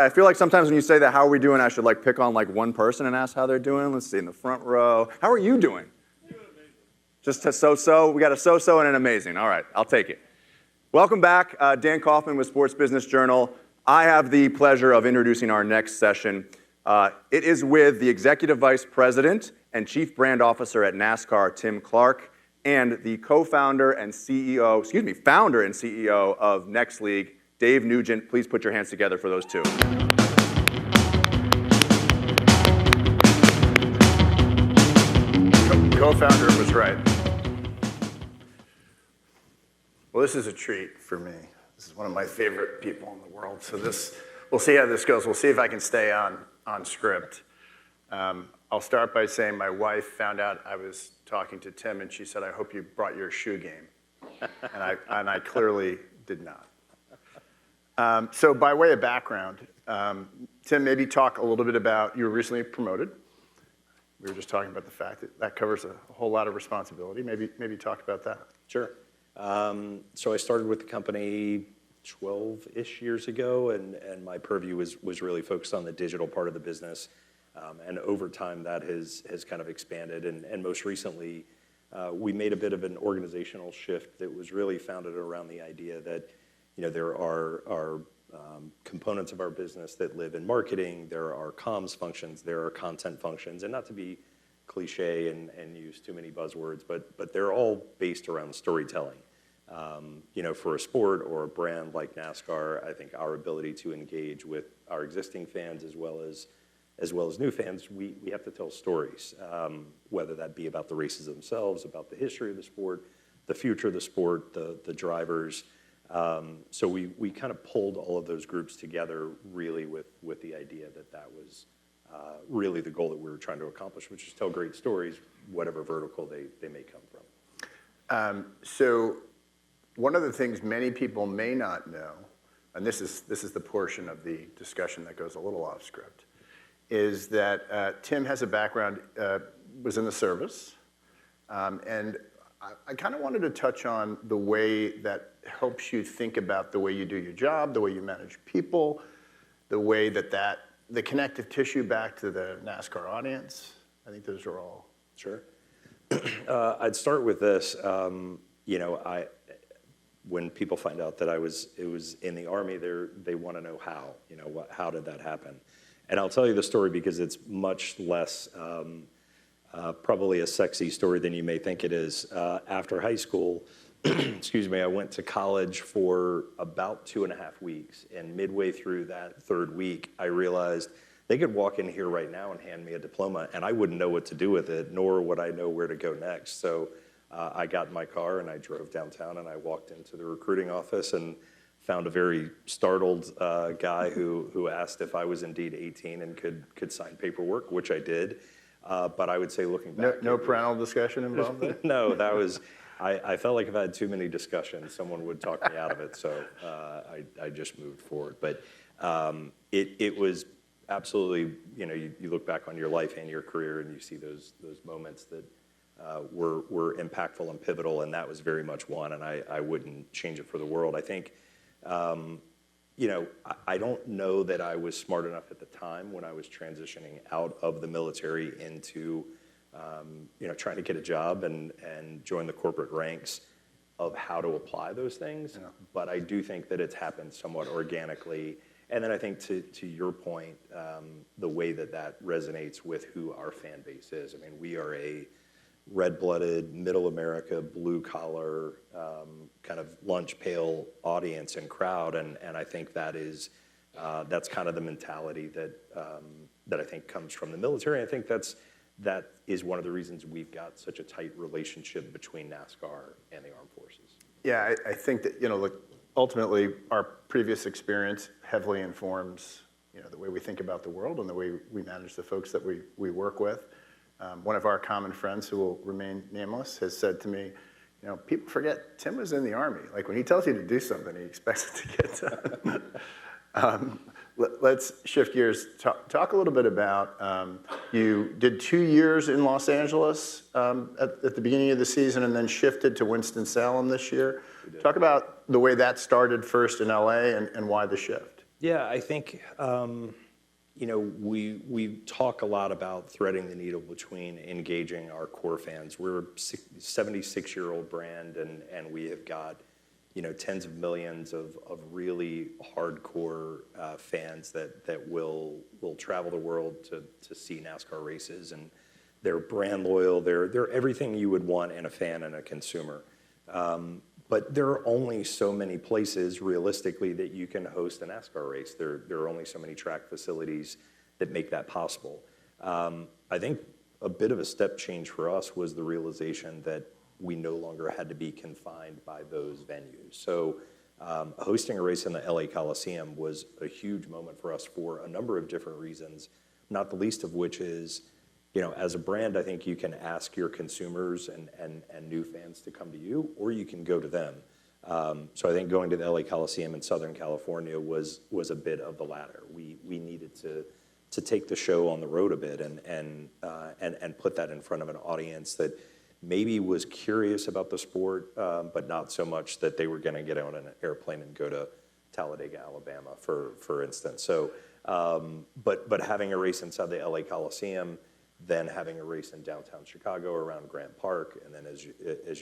I feel like sometimes when you say that, how are we doing, I should like pick on like one person and ask how they're doing. Let's see, in the front row. How are you doing? Just a so-so? We got a so-so and an amazing. All right, I'll take it. Welcome back. Dan Kaufman with Sports Business Journal. I have the pleasure of introducing our next session. It is with the Executive Vice President and Chief Brand Officer at NASCAR, Tim Clark, and the founder and CEO of Next League, Dave Nugent. Please put your hands together for those two. Co-founder was right. Well, this is a treat for me. This is one of my favorite people in the world. So we'll see how this goes. We'll see if I can stay on script. I'll start by saying my wife found out I was talking to Tim, and she said, "I hope you brought your shoe game." And I clearly did not. So by way of background, Tim, maybe talk a little bit about, you were recently promoted. We were just talking about the fact that covers a whole lot of responsibility. Maybe talk about that. Sure. So I started with the company 12-ish years ago, and my purview was really focused on the digital part of the business. And over time, that has kind of expanded. And most recently, we made a bit of an organizational shift that was really founded around the idea that, there are components of our business that live in marketing, there are comms functions, there are content functions, and not to be cliche and use too many buzzwords, but they're all based around storytelling. For a sport or a brand like NASCAR, I think our ability to engage with our existing fans as well as new fans, we have to tell stories, whether that be about the races themselves, about the history of the sport, the future of the sport, the drivers. So we kind of pulled all of those groups together really with the idea that was really the goal that we were trying to accomplish, which is tell great stories, whatever vertical they may come from. So one of the things many people may not know, and this is the portion of the discussion that goes a little off script, is that Tim has a background, was in the service, and I kind of wanted to touch on the way that helps you think about the way you do your job, the way you manage people, the way the connective tissue back to the NASCAR audience. I think those are all. Sure. I'd start with this. When people find out that it was in the Army, they want to know how. How did that happen? And I'll tell you the story because it's much less probably a sexy story than you may think it is. After high school, I went to college for about 2.5 weeks, and midway through that third week, I realized they could walk in here right now and hand me a diploma, and I wouldn't know what to do with it, nor would I know where to go next. So I got in my car and I drove downtown, and I walked into the recruiting office and found a very startled guy who asked if I was indeed 18 and could sign paperwork, which I did. But I would say, looking back, no parental discussion involved there? No, that was. I felt like if I had too many discussions, someone would talk me out of it. So I just moved forward. But it was absolutely, you look back on your life and your career, and you see those moments that were impactful and pivotal, and that was very much one. And I wouldn't change it for the world. I think. I don't know that I was smart enough at the time when I was transitioning out of the military into, trying to get a job and join the corporate ranks of how to apply those things. Yeah. But I do think that it's happened somewhat organically. And then I think to your point, the way that resonates with who our fan base is. I mean, we are a red-blooded, middle America, blue-collar, kind of lunch pail audience and crowd, and I think that's kind of the mentality that I think comes from the military. I think that is one of the reasons we've got such a tight relationship between NASCAR and the armed forces. Yeah, I think that look, ultimately our previous experience heavily informs the way we think about the world and the way we manage the folks that we work with. One of our common friends, who will remain nameless, has said to me, people forget Tim was in the Army. Like, when he tells you to do something, he expects it to get done. Let's shift gears. Talk a little bit about, you did 2 years in Los Angeles at the beginning of the season and then shifted to Winston-Salem this year. Talk about the way that started first in LA and why the shift. Yeah, I think, we talk a lot about threading the needle between engaging our core fans. We're a 76-year-old brand, and we have got, tens of millions of really hardcore fans that will travel the world to see NASCAR races, and they're brand loyal. They're everything you would want in a fan and a consumer. But there are only so many places, realistically, that you can host a NASCAR race. There are only so many track facilities that make that possible. I think a bit of a step change for us was the realization that we no longer had to be confined by those venues. So hosting a race in the LA Coliseum was a huge moment for us for a number of different reasons, not the least of which is, as a brand, I think you can ask your consumers and new fans to come to you, or you can go to them. So I think going to the LA Coliseum in Southern California was a bit of the latter. We needed to take the show on the road a bit and put that in front of an audience that maybe was curious about the sport, but not so much that they were going to get on an airplane and go to Talladega, Alabama, for instance. So, but having a race inside the LA Coliseum, then having a race in downtown Chicago around Grant Park, and then as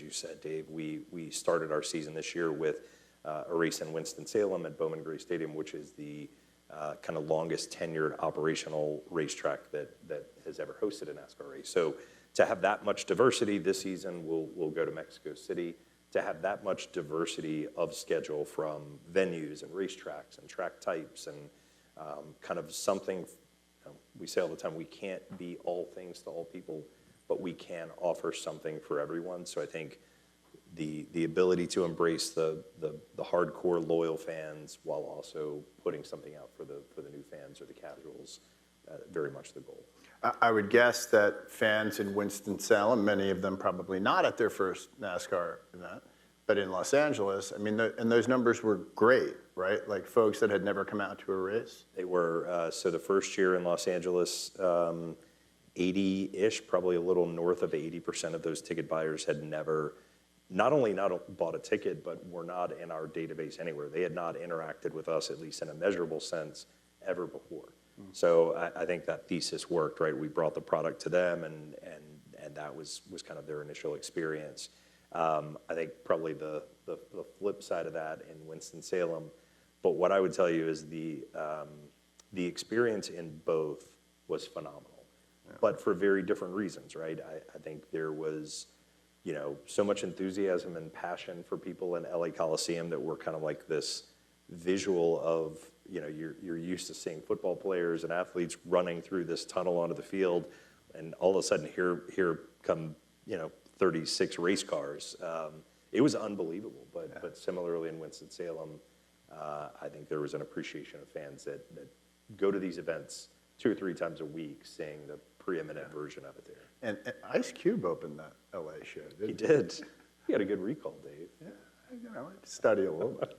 you said, Dave, we started our season this year with a race in Winston-Salem at Bowman Gray Stadium, which is the kind of longest tenured operational racetrack that has ever hosted a NASCAR race. So to have that much diversity this season, we'll go to Mexico City. To have that much diversity of schedule from venues and racetracks and track types and kind of something. We say all the time, we can't be all things to all people, but we can offer something for everyone. So I think the ability to embrace the hardcore loyal fans while also putting something out for the new fans or the casuals, very much the goal. I would guess that fans in Winston-Salem, many of them probably not at their first NASCAR event, but in Los Angeles, I mean, and those numbers were great, right? Like folks that had never come out to a race. They were, so the first year in Los Angeles, 80-ish, probably a little north of 80% of those ticket buyers had never, not only not bought a ticket, but were not in our database anywhere. They had not interacted with us, at least in a measurable sense, ever before. So I think that thesis worked, right? We brought the product to them, and that was kind of their initial experience. I think probably the flip side of that in Winston-Salem, but what I would tell you is the experience in both was phenomenal, but for very different reasons, right? I think there was, so much enthusiasm and passion for people in LA Coliseum that were kind of like this visual of, you're used to seeing football players and athletes running through this tunnel onto the field, and all of a sudden here come, 36 race cars. It was unbelievable, but similarly in Winston-Salem, I think there was an appreciation of fans that go to these events 2 or 3 times a week, seeing the preeminent version of it there. And Ice Cube opened that LA show, didn't he? He did. He had a good recall, Dave. Yeah, I like to study a little bit.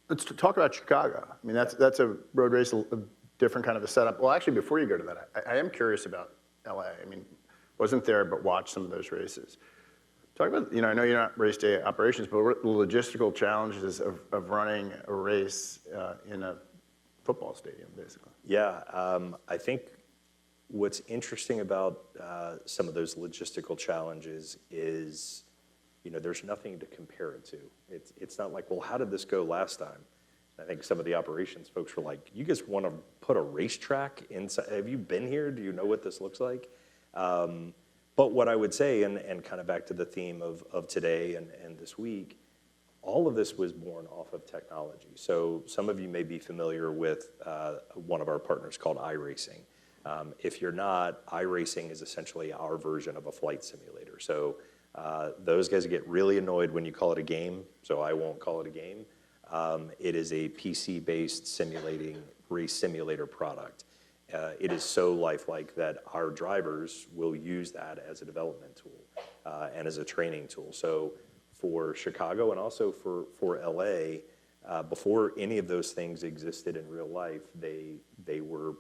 Let's talk about Chicago. I mean, that's a road race, a different kind of a setup. Well, actually, before you go to that, I am curious about LA. I mean, wasn't there, but watched some of those races. Talk about, I know you're not race day operations, but what are the logistical challenges of running a race in a football stadium, basically? Yeah, I think what's interesting about some of those logistical challenges is, there's nothing to compare it to. It's not like, well, how did this go last time? I think some of the operations folks were like, you guys want to put a racetrack inside? Have you been here? Do you know what this looks like? But what I would say, and kind of back to the theme of today and this week, all of this was born off of technology. So some of you may be familiar with one of our partners called iRacing. If you're not, iRacing is essentially our version of a flight simulator. So those guys get really annoyed when you call it a game, so I won't call it a game. It is a PC-based race simulator product. It is so lifelike that our drivers will use that as a development tool and as a training tool. So for Chicago and also for LA, before any of those things existed in real life, they were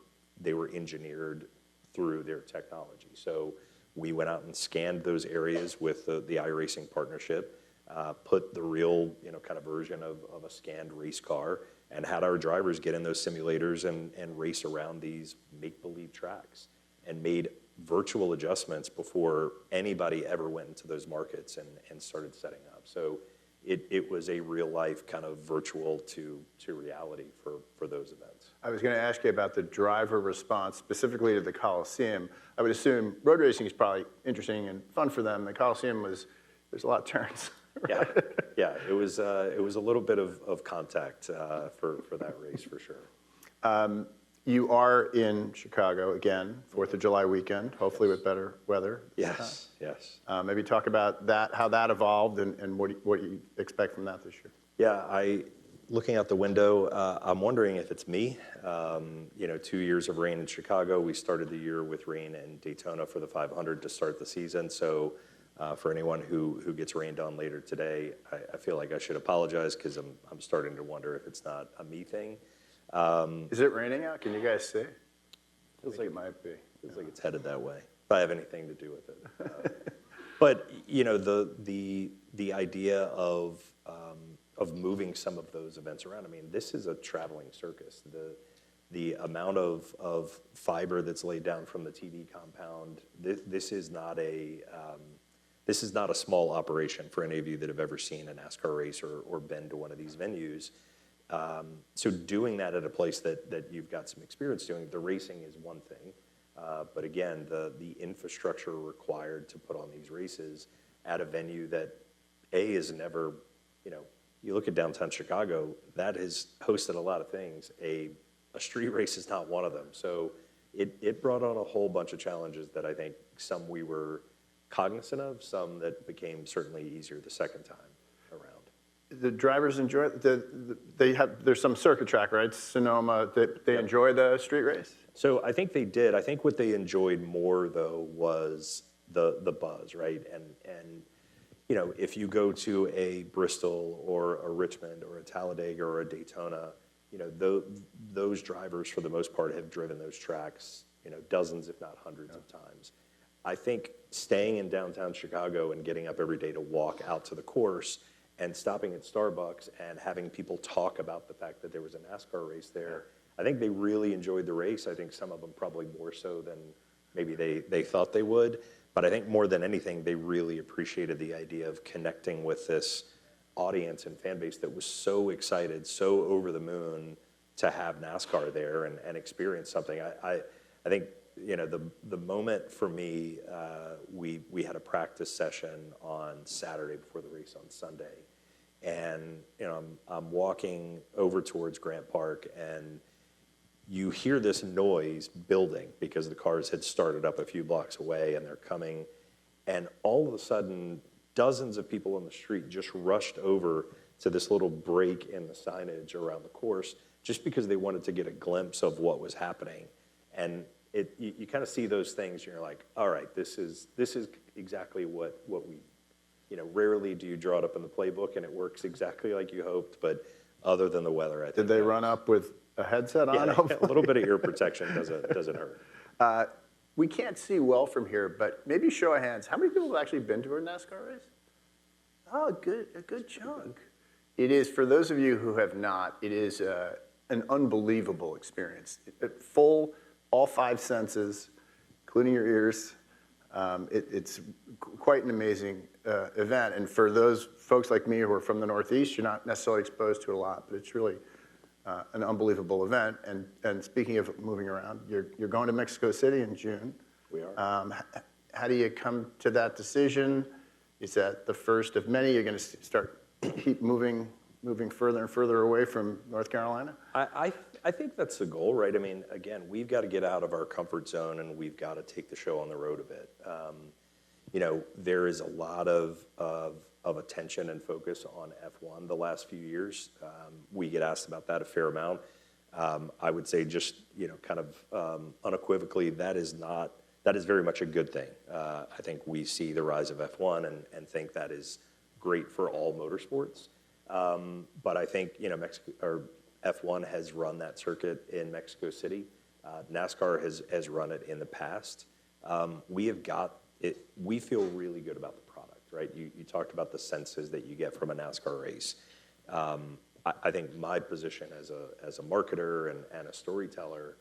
engineered through their technology. So we went out and scanned those areas with the iRacing partnership. put the real, kind of version of a scanned race car, and had our drivers get in those simulators and race around these make-believe tracks, and made virtual adjustments before anybody ever went into those markets and started setting up. So it was a real life kind of virtual to reality for those events. I was going to ask you about the driver response, specifically to the Coliseum. I would assume road racing is probably interesting and fun for them. The Coliseum there's a lot of turns. Yeah, it was a little bit of contact for that race for sure. You are in Chicago again, 4th of July weekend, hopefully with better weather. Yes. Maybe talk about that, how that evolved, and what you expect from that this year. Yeah, looking out the window, I'm wondering if it's me. 2 years of rain in Chicago. We started the year with rain in Daytona for the 500 to start the season. So for anyone who gets rained on later today, I feel like I should apologize, because I'm starting to wonder if it's not a me thing. Is it raining out? Can you guys see? Feels like it might be. Feels like it's headed that way, if I have anything to do with it. But the idea of moving some of those events around. I mean, this is a traveling circus. The amount of fiber that's laid down from the TV compound. This is not a small operation for any of you that have ever seen a NASCAR race or been to one of these venues. So doing that at a place that you've got some experience doing, the racing is one thing. But again, the infrastructure required to put on these races at a venue that is never, you look at downtown Chicago, that has hosted a lot of things. A street race is not one of them. So it brought on a whole bunch of challenges that I think some we were cognizant of, some that became certainly easier the second time around. The drivers enjoy there's some circuit track, right? Sonoma, they enjoy the street race? So I think they did. I think what they enjoyed more, though, was the buzz, right? And if you go to a Bristol or a Richmond or a Talladega or a Daytona, those drivers for the most part have driven those tracks, dozens if not hundreds of times. I think staying in downtown Chicago and getting up every day to walk out to the course and stopping at Starbucks and having people talk about the fact that there was a NASCAR race there, I think they really enjoyed the race. I think some of them probably more so than maybe they thought they would. But I think more than anything, they really appreciated the idea of connecting with this audience and fan base that was so excited, so over the moon to have NASCAR there and experience something. I think the moment for me, we had a practice session on Saturday before the race on Sunday, and I'm walking over towards Grant Park, and you hear this noise building because the cars had started up a few blocks away and they're coming, and all of a sudden dozens of people on the street just rushed over to this little break in the signage around the course just because they wanted to get a glimpse of what was happening. And you kind of see those things and you're like, all right, this is exactly what we, rarely do you draw it up in the playbook and it works exactly like you hoped, but other than the weather, I think. Did they run up with a headset on? Yeah, a little bit of ear protection doesn't hurt. We can't see well from here, but maybe show of hands. How many people have actually been to a NASCAR race? Oh, a good chunk. It is, for those of you who have not, it is an unbelievable experience. Full, all five senses, including your ears. It's quite an amazing event. And for those folks like me who are from the Northeast, you're not necessarily exposed to it a lot, but it's really an unbelievable event. And speaking of moving around, you're going to Mexico City in June. We are. How do you come to that decision? Is that the first of many? You're going to keep moving further and further away from North Carolina? I think that's the goal, right? I mean, again, we've got to get out of our comfort zone and we've got to take the show on the road a bit. There is a lot of attention and focus on F1 the last few years. We get asked about that a fair amount. I would say just, kind of unequivocally, that is very much a good thing. I think we see the rise of F1 and think that is great for all motorsports. But I think, F1 has run that circuit in Mexico City. NASCAR has run it in the past. We have got it. We feel really good about the product, right? You talked about the senses that you get from a NASCAR race. I think my position as a marketer and a storyteller,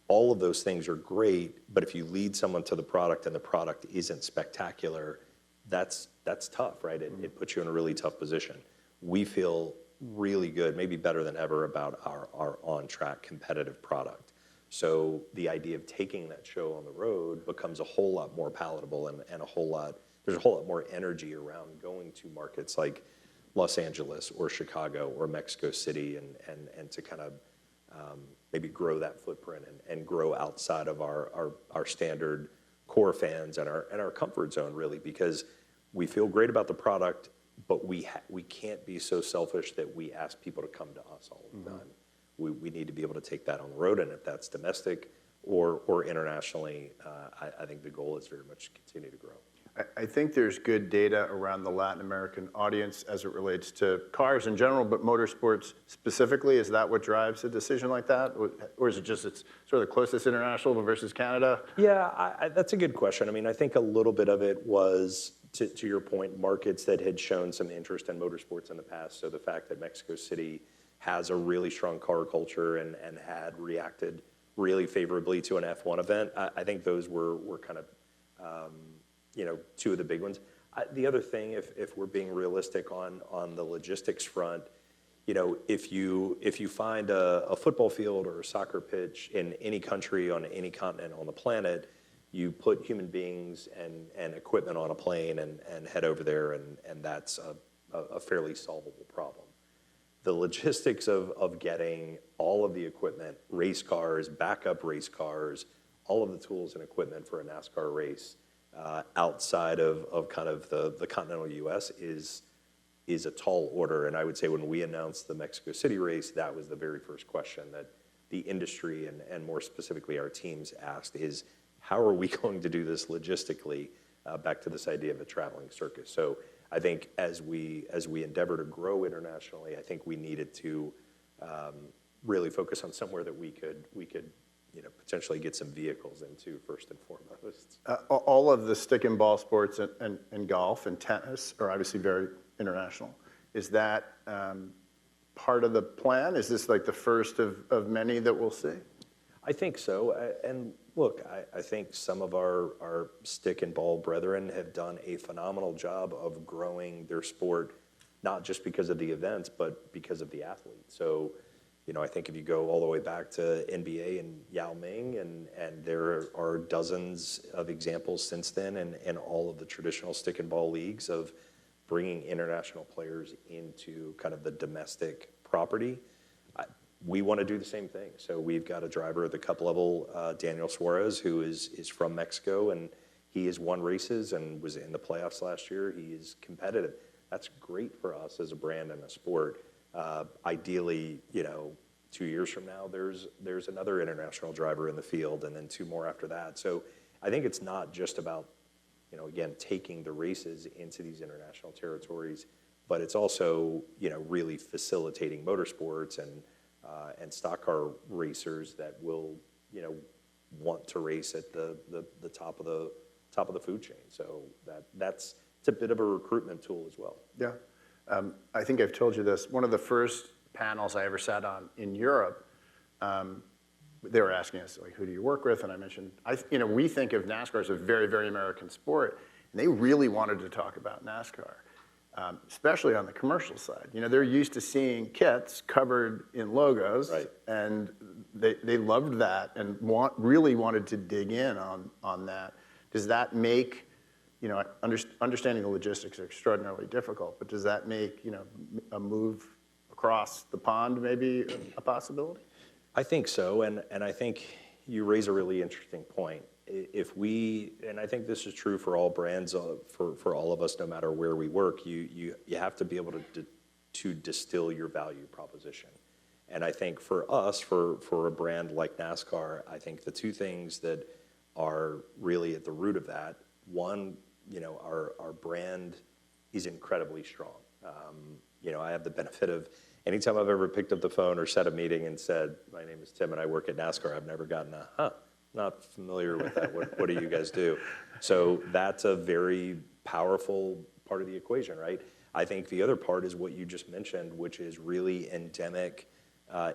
all of those things are great, but if you lead someone to the product and the product isn't spectacular, that's tough, right? It puts you in a really tough position. We feel really good, maybe better than ever, about our on-track competitive product. So the idea of taking that show on the road becomes a whole lot more palatable and there's a whole lot more energy around going to markets like Los Angeles or Chicago or Mexico City and to kind of maybe grow that footprint and grow outside of our standard core fans and our comfort zone, really, because we feel great about the product, but we can't be so selfish that we ask people to come to us all the time. We need to be able to take that on the road, and if that's domestic or internationally, I think the goal is very much to continue to grow. I think there's good data around the Latin American audience as it relates to cars in general, but motorsports specifically. Is that what drives a decision like that? Or is it just it's sort of the closest international versus Canada? Yeah, that's a good question. I mean, I think a little bit of it was, to your point, markets that had shown some interest in motorsports in the past. So the fact that Mexico City has a really strong car culture and had reacted really favorably to an F1 event, I think those were kind of two of the big ones. The other thing, if we're being realistic on the logistics front, if you find a football field or a soccer pitch in any country on any continent on the planet, you put human beings and equipment on a plane and head over there, and that's a fairly solvable problem. The logistics of getting all of the equipment, race cars, backup race cars, all of the tools and equipment for a NASCAR race outside of kind of the continental U.S. is a tall order. And I would say when we announced the Mexico City race, that was the very first question that the industry and more specifically our teams asked is, how are we going to do this logistically, back to this idea of a traveling circus? So I think as we endeavor to grow internationally, I think we needed to really focus on somewhere that we could potentially get some vehicles into first and foremost. All of the stick and ball sports and golf and tennis are obviously very international. Is that part of the plan? Is this like the first of many that we'll see? I think so. And look, I think some of our stick and ball brethren have done a phenomenal job of growing their sport, not just because of the events, but because of the athletes. So, I think if you go all the way back to NBA and Yao Ming, and there are dozens of examples since then, and all of the traditional stick and ball leagues of bringing international players into kind of the domestic property. We want to do the same thing. So we've got a driver at the cup level, Daniel Suarez, who is from Mexico, and he has won races and was in the playoffs last year. He is competitive. That's great for us as a brand and a sport. Ideally, 2 years from now, there's another international driver in the field, and then 2 more after that. So I think it's not just about, again, taking the races into these international territories, but it's also, really facilitating motorsports and stock car racers that will, want to race at the top of the food chain. So it's a bit of a recruitment tool as well. Yeah. I think I've told you this. One of the first panels I ever sat on in Europe, they were asking us, like, who do you work with? And I mentioned, we think of NASCAR as a very, very American sport, and they really wanted to talk about NASCAR, especially on the commercial side. They're used to seeing kits covered in logos, right, and they loved that and really wanted to dig in on that. Does that make, understanding the logistics are extraordinarily difficult, but does that make, a move across the pond maybe a possibility? I think so, and I think you raise a really interesting point. And I think this is true for all brands, for all of us, no matter where we work, you have to be able to distill your value proposition. And I think for us, for a brand like NASCAR, I think the two things that are really at the root of that, one, our brand is incredibly strong. I have the benefit of anytime I've ever picked up the phone or set a meeting and said, my name is Tim and I work at NASCAR, I've never gotten not familiar with that. What do you guys do? So that's a very powerful part of the equation, right? I think the other part is what you just mentioned, which is really endemic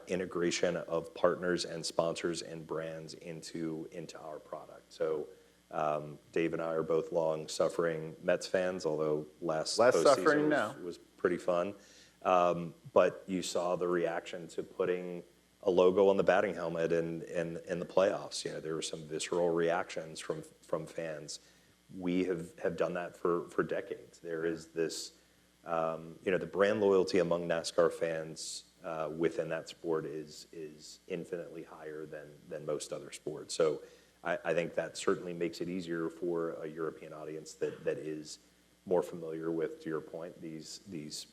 integration of partners and sponsors and brands into our product. So Dave and I are both long-suffering Mets fans, although less suffering postseason now. was pretty fun. But you saw the reaction to putting a logo on the batting helmet in the playoffs. You know, there were some visceral reactions from fans. We have done that for decades. There is this, you know, the brand loyalty among NASCAR fans within that sport is infinitely higher than most other sports. So I think that certainly makes it easier for a European audience that is more familiar with, to your point, these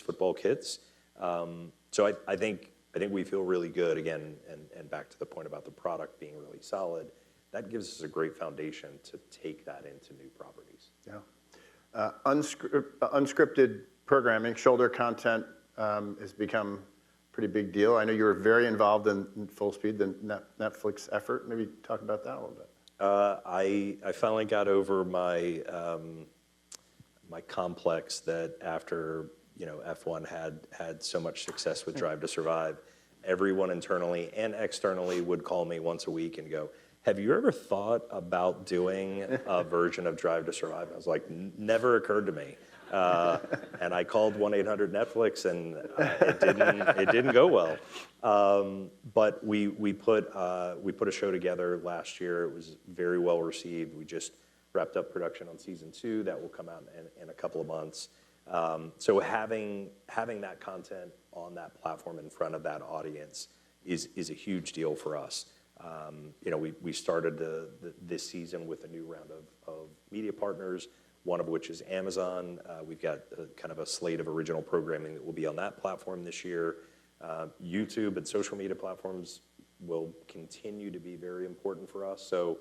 football kids. So I think we feel really good again, and back to the point about the product being really solid. That gives us a great foundation to take that into new properties. Yeah. Unscripted programming, shoulder content has become a pretty big deal. I know you were very involved in Full Speed, the Netflix effort. Maybe talk about that a little bit. I finally got over my my complex that after, you know, F1 had so much success with Drive to Survive, everyone internally and externally would call me once a week and go, "Have you ever thought about doing a version of Drive to Survive?" I was like, "Never occurred to me." And I called 1-800-NETFLIX, and it didn't go well. But we put a show together last year. It was very well received. We just wrapped up production on season 2. That will come out in a couple of months. So having that content on that platform in front of that audience is a huge deal for us. You know, we started this season with a new round of media partners, one of which is Amazon. We've got kind of a slate of original programming that will be on that platform this year. YouTube and social media platforms will continue to be very important for us. So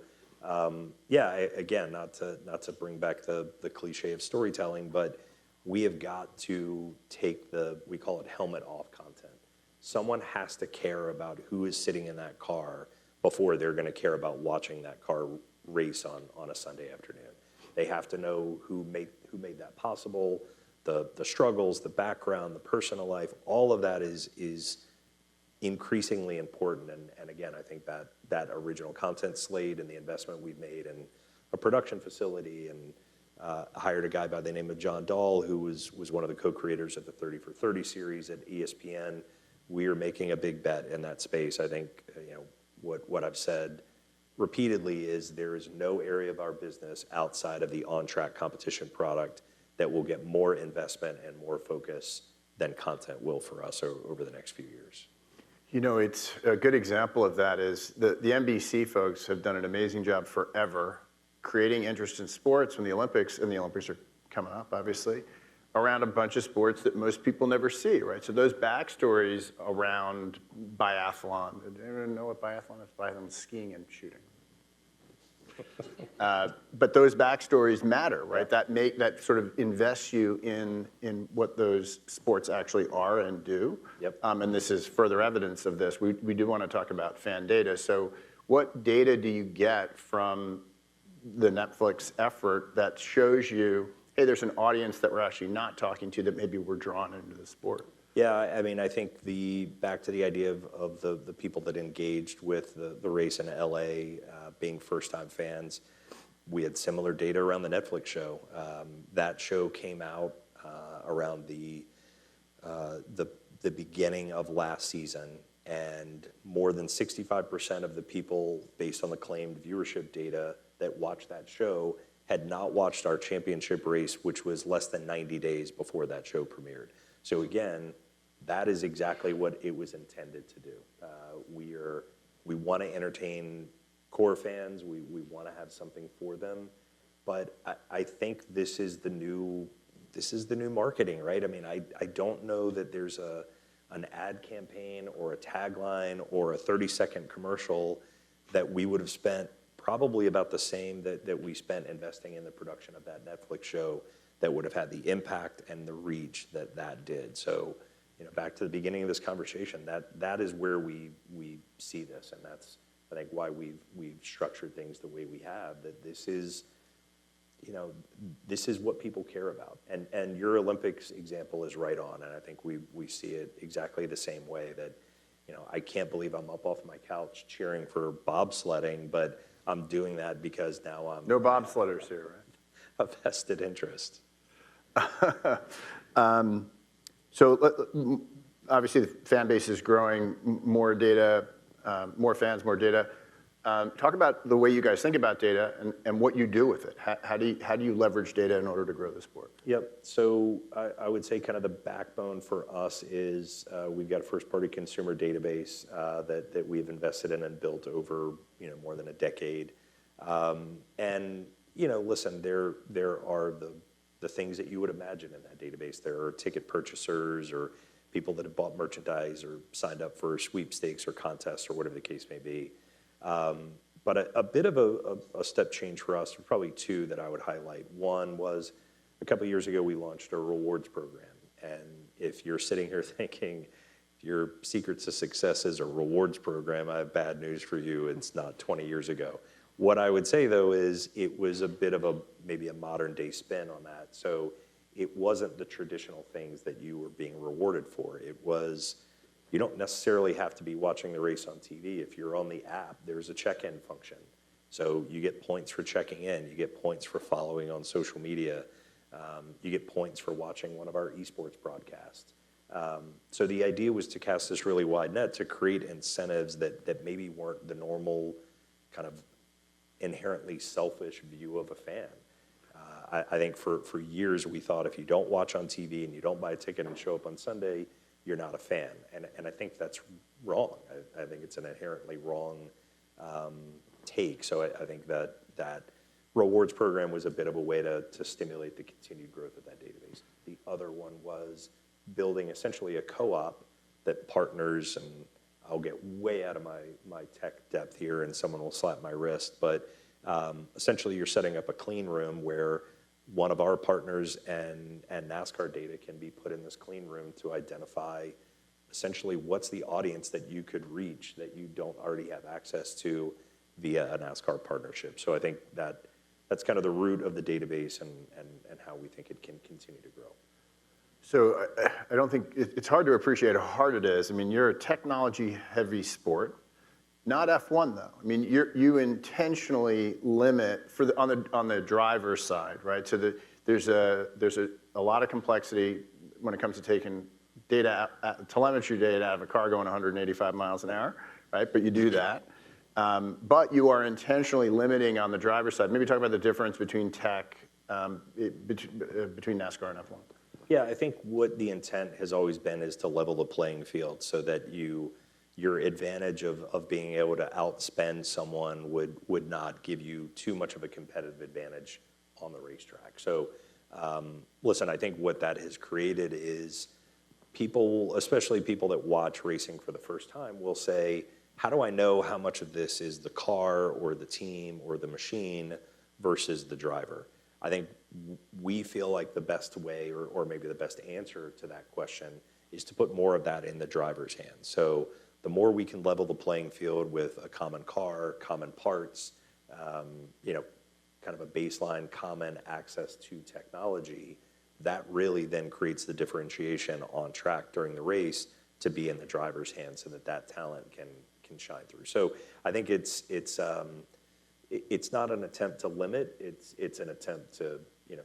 yeah, again, not to bring back the cliche of storytelling, but we have got to take we call it helmet off content. Someone has to care about who is sitting in that car before they're going to care about watching that car race on a Sunday afternoon. They have to know who made that possible, the struggles, the background, the personal life. All of that is increasingly important. And again, I think that original content slate and the investment we've made in a production facility and hired a guy by the name of John Dahl, who was one of the co-creators of the 30 for 30 series at ESPN. We are making a big bet in that space. I think, you know, what I've said repeatedly is there is no area of our business outside of the on-track competition product that will get more investment and more focus than content will for us over the next few years. You know, it's a good example of that is the NBC folks have done an amazing job forever creating interest in sports when the Olympics are coming up, obviously, around a bunch of sports that most people never see, right? So those backstories around biathlon, does anyone know what biathlon is? Biathlon is skiing and shooting. But those backstories matter, right? That sort of invests you in what those sports actually are and do. Yep. And this is further evidence of this. We do want to talk about fan data. So what data do you get from the Netflix effort that shows you, hey, there's an audience that we're actually not talking to that maybe we're drawn into the sport? Yeah, I mean, I think back to the idea of the people that engaged with the race in LA being first-time fans, we had similar data around the Netflix show. That show came out around the beginning of last season, and more than 65% of the people, based on the claimed viewership data, that watched that show had not watched our championship race, which was less than 90 days before that show premiered. So again, that is exactly what it was intended to do. We want to entertain core fans. We want to have something for them. But I think this is the new marketing, right? I mean, I don't know that there's an ad campaign or a tagline or a 30-second commercial that we would have spent probably about the same that we spent investing in the production of that Netflix show that would have had the impact and the reach that did. So, you know, back to the beginning of this conversation, that is where we see this, and that's, I think, why we've structured things the way we have, that this is this is what people care about. And your Olympics example is right on, and I think we see it exactly the same way that, I can't believe I'm up off my couch cheering for bobsledding, but I'm doing that because now I'm No bobsledders here, a vested interest. So obviously the fan base is growing, more data, more fans, more data. Talk about the way you guys think about data and what you do with it. How do you leverage data in order to grow the sport? Yep. So I would say kind of the backbone for us is we've got a first-party consumer database that we've invested in and built over more than a decade. And listen, there are the things that you would imagine in that database. There are ticket purchasers or people that have bought merchandise or signed up for sweepstakes or contests or whatever the case may be. But a bit of a step change for us, probably two that I would highlight. One was a couple of years ago, we launched a rewards program. And if you're sitting here thinking your secret to success is a rewards program, I have bad news for you. It's not 20 years ago. What I would say, though, is it was a bit of maybe a modern day spin on that. So it wasn't the traditional things that you were being rewarded for. It was, you don't necessarily have to be watching the race on TV. If you're on the app, there's a check-in function. So you get points for checking in. You get points for following on social media. You get points for watching one of our esports broadcasts. So the idea was to cast this really wide net to create incentives that maybe weren't the normal kind of inherently selfish view of a fan. I think for years we thought if you don't watch on TV and you don't buy a ticket and show up on Sunday, you're not a fan. And I think that's wrong. I think it's an inherently wrong take. So I think that rewards program was a bit of a way to stimulate the continued growth of that database. The other one was building essentially a co-op that partners, and I'll get way out of my tech depth here and someone will slap my wrist, but essentially you're setting up a clean room where one of our partners and NASCAR data can be put in this clean room to identify essentially what's the audience that you could reach that you don't already have access to via a NASCAR partnership. So I think that's kind of the root of the database and how we think it can continue to grow. So I don't think, it's hard to appreciate how hard it is. I mean, you're a technology-heavy sport, not F1 though. I mean, you intentionally limit on the driver's side, right? So there's a lot of complexity when it comes to taking data, telemetry data out of a car going 185 miles an hour, right? But you do that. But you are intentionally limiting on the driver's side. Maybe talk about the difference between tech, between NASCAR and F1. Yeah, I think what the intent has always been is to level the playing field so that your advantage of being able to outspend someone would not give you too much of a competitive advantage on the racetrack. So listen, I think what that has created is people, especially people that watch racing for the first time, will say, how do I know how much of this is the car or the team or the machine versus the driver? I think we feel like the best way or maybe the best answer to that question is to put more of that in the driver's hands. So the more we can level the playing field with a common car, common parts, kind of a baseline common access to technology, that really then creates the differentiation on track during the race to be in the driver's hands so that talent can shine through. So I think it's not an attempt to limit, it's an attempt to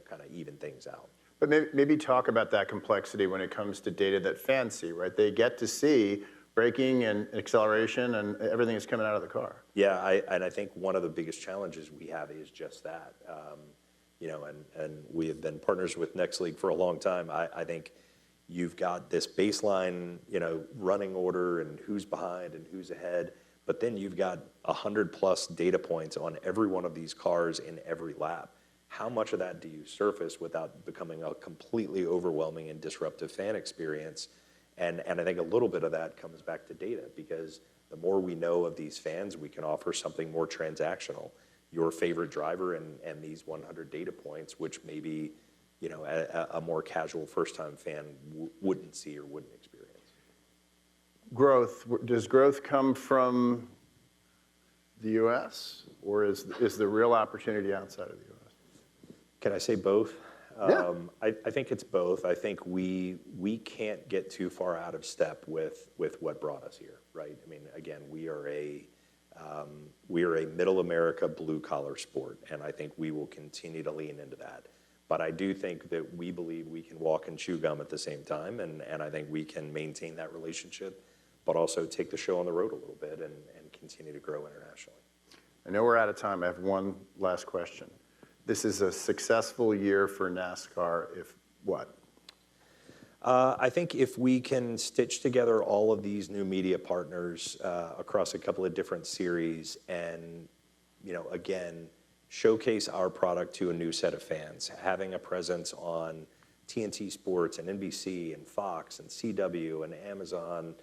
kind of even things out. But maybe talk about that complexity when it comes to data that fans see, right? They get to see braking and acceleration and everything that's coming out of the car. Yeah, I think one of the biggest challenges we have is just that. And we have been partners with Next League for a long time. I think you've got this baseline, running order and who's behind and who's ahead, but then you've got 100+ data points on every one of these cars in every lap. How much of that do you surface without becoming a completely overwhelming and disruptive fan experience? And I think a little bit of that comes back to data, because the more we know of these fans, we can offer something more transactional. Your favorite driver and these 100 data points, which maybe a more casual first-time fan wouldn't see or wouldn't experience. Growth, does growth come from the U.S. or is the real opportunity outside of the U.S.? Can I say both? Yeah. I think it's both. I think we can't get too far out of step with what brought us here, right? I mean, again, we are a middle America blue collar sport, and I think we will continue to lean into that. But I do think that we believe we can walk and chew gum at the same time, and I think we can maintain that relationship, but also take the show on the road a little bit and continue to grow internationally. I know we're out of time. I have one last question. This is a successful year for NASCAR if what? I think if we can stitch together all of these new media partners across a couple of different series and, again, showcase our product to a new set of fans, having a presence on TNT Sports and NBC and Fox and CW and Amazon,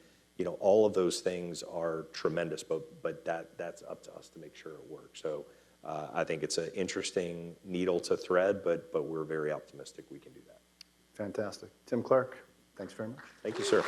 all of those things are tremendous, but that's up to us to make sure it works. So I think it's an interesting needle to thread, but we're very optimistic we can do that. Fantastic. Tim Clark, thanks very much. Thank you, sir.